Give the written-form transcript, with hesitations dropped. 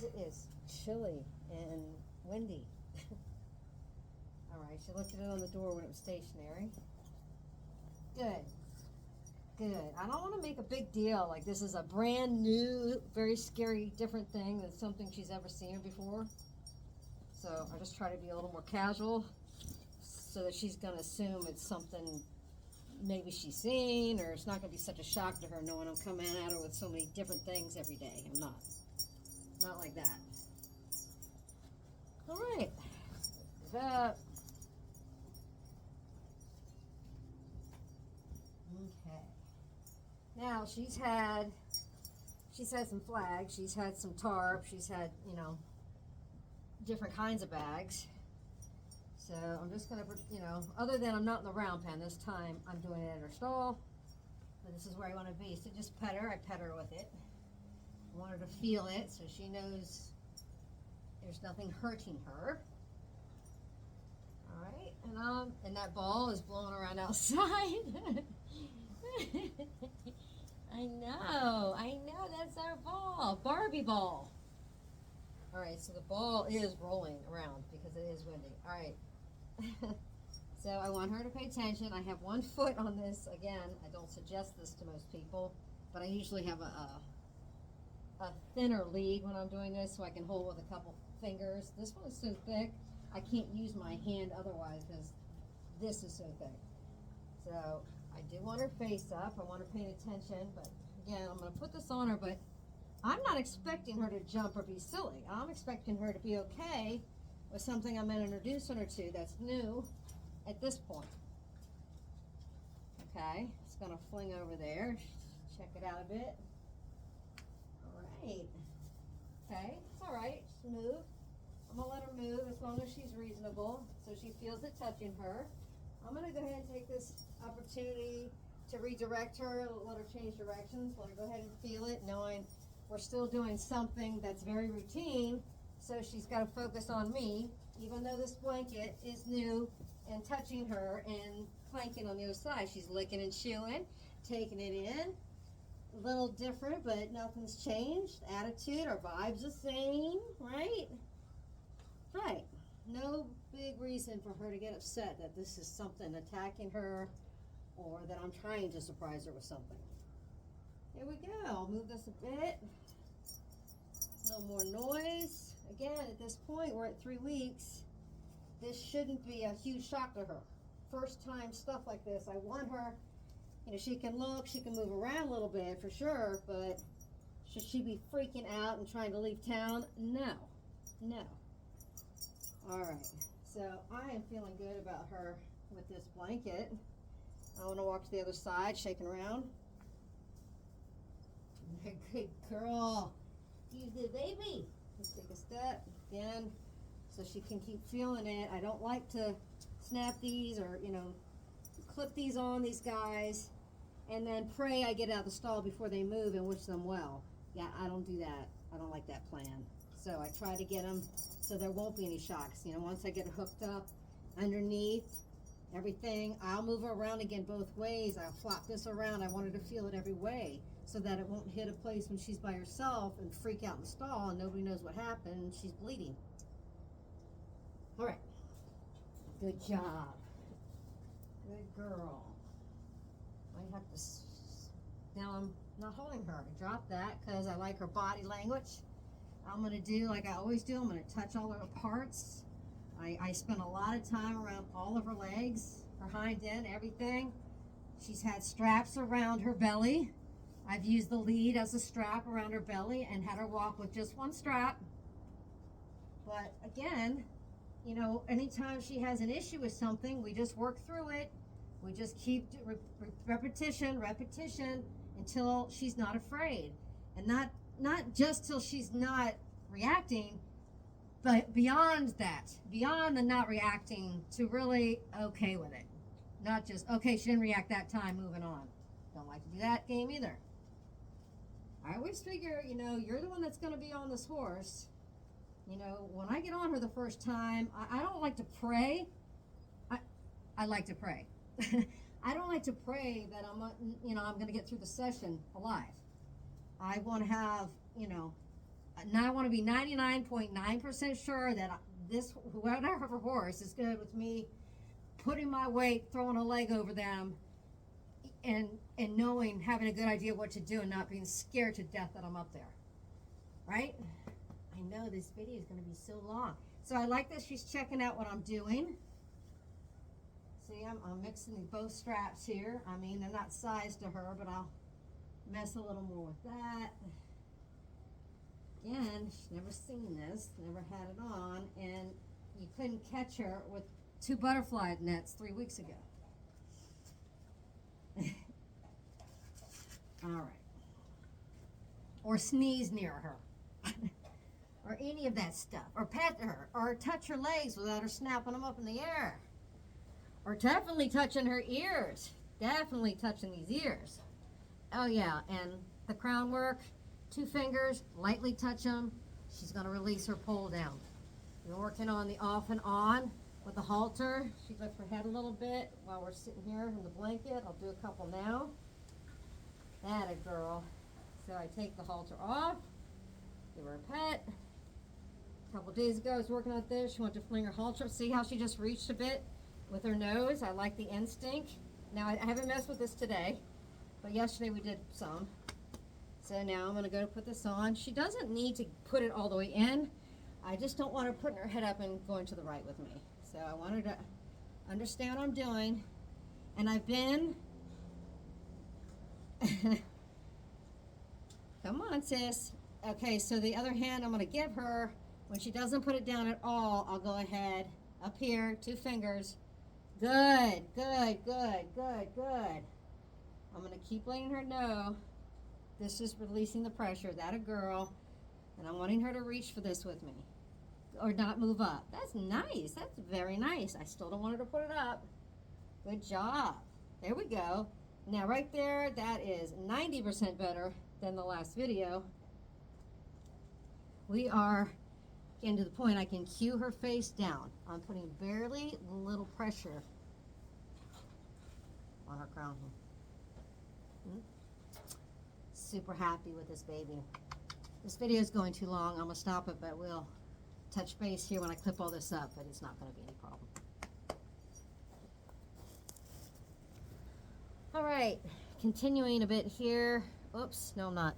It is chilly and windy. Alright, she lifted it on the door when it was stationary. Good. Good. I don't want to make a big deal like this is a brand new, very scary, different thing than something she's ever seen before. So I just try to be a little more casual so that she's going to assume it's something maybe she's seen, or it's not going to be such a shock to her knowing I'm coming at her with so many different things every day. I'm not. Not like that. Alright. That. Okay. Now she's had some flags, she's had some tarp, she's had, different kinds of bags. So I'm just gonna, other than I'm not in the round pen this time, I'm doing it in her stall. But this is where I want to be. So just pet her. I pet her with it. I want her to feel it so she knows there's nothing hurting her. All right, and that ball is blowing around outside. I know, that's our ball, Barbie ball. All right, so the ball is rolling around because it is windy. All right, so I want her to pay attention. I have one foot on this. Again, I don't suggest this to most people, but I usually have a thinner lead when I'm doing this so I can hold with a couple fingers. This one is so thick, I can't use my hand otherwise because this is so thick. So I do want her face up. I want her paying attention, but again, I'm going to put this on her, but I'm not expecting her to jump or be silly. I'm expecting her to be okay with something I'm introducing her to that's new at this point. Okay, it's going to fling over there. Check it out a bit. All right. Okay, it's all right. Just move. I'm going to let her move as long as she's reasonable so she feels it touching her. I'm going to go ahead and take this opportunity to redirect her, let her change directions, let her go ahead and feel it, knowing we're still doing something that's very routine, so she's got to focus on me, even though this blanket is new and touching her and clanking on the other side. She's licking and chewing, taking it in. A little different, but nothing's changed. Attitude, our vibe's the same, right? Right. No big reason for her to get upset that this is something attacking her or that I'm trying to surprise her with something. Here we go. I'll move this a bit. No more noise. Again, at this point, we're at 3 weeks. This shouldn't be a huge shock to her. First time stuff like this, I want her, she can look, she can move around a little bit for sure, but should she be freaking out and trying to leave town? No. No. All right. So I am feeling good about her with this blanket. I want to walk to the other side, shaking around. Good girl. You good baby. Let's take a step again so she can keep feeling it. I don't like to snap these or, clip these on these guys and then pray I get out of the stall before they move and wish them well. Yeah, I don't do that. I don't like that plan. So I try to get them so there won't be any shocks. Once I get her hooked up underneath everything, I'll move her around again both ways. I'll flop this around. I want her to feel it every way so that it won't hit a place when she's by herself and freak out in the stall and nobody knows what happened and she's bleeding. All right. Good job. Good girl. I have to, now I'm not holding her. I dropped that because I like her body language. I'm going to do like I always do. I'm going to touch all of her parts. I spent a lot of time around all of her legs, her hind end, everything. She's had straps around her belly. I've used the lead as a strap around her belly and had her walk with just one strap. But again, anytime she has an issue with something, we just work through it. We just keep repetition until she's not afraid. And not just till she's not reacting, but beyond that, beyond the not reacting to really okay with it. Not just, okay, she didn't react that time, moving on. Don't like to do that game either. I always figure, you're the one that's going to be on this horse. When I get on her the first time, I don't like to pray. I like to pray. I don't like to pray that I'm going to get through the session alive. I want to have, now I want to be 99.9% sure that this, whatever horse is good with me putting my weight, throwing a leg over them, and knowing, having a good idea what to do and not being scared to death that I'm up there. Right? I know this video is going to be so long. So I like that she's checking out what I'm doing. See, I'm mixing both straps here. I mean, they're not sized to her, but I'll mess a little more with that. Again, she's never seen this, never had it on, and you couldn't catch her with 2 butterfly nets 3 weeks ago. All right. Or sneeze near her. Or any of that stuff. Or pet her. Or touch her legs without her snapping them up in the air. Or definitely touching her ears. Definitely touching these ears. Oh yeah, and the crown work, 2 fingers, lightly touch them. She's going to release her pole down. We're working on the off and on with the halter. She lifts her head a little bit while we're sitting here in the blanket. I'll do a couple now. That a girl. So I take the halter off, give her a pet. A couple days ago I was working on this. She wanted to fling her halter. See how she just reached a bit with her nose? I like the instinct. Now I haven't messed with this today, but yesterday we did some. So now I'm going to go to put this on. She doesn't need to put it all the way in. I just don't want her putting her head up and going to the right with me. So I want her to understand what I'm doing. And I've been... Come on, sis. Okay, so the other hand I'm going to give her, when she doesn't put it down at all, I'll go ahead, up here, 2 fingers. Good, good, good, good, good. I'm going to keep letting her know this is releasing the pressure. That a girl. And I'm wanting her to reach for this with me. Or not move up. That's nice. That's very nice. I still don't want her to put it up. Good job. There we go. Now right there, that is 90% better than the last video. We are getting to the point I can cue her face down. I'm putting barely little pressure on her crown. Super happy with this baby. This video is going too long. I'm going to stop it, but we'll touch base here when I clip all this up, but it's not going to be any problem. All right, continuing a bit here. Oops, no, I'm not.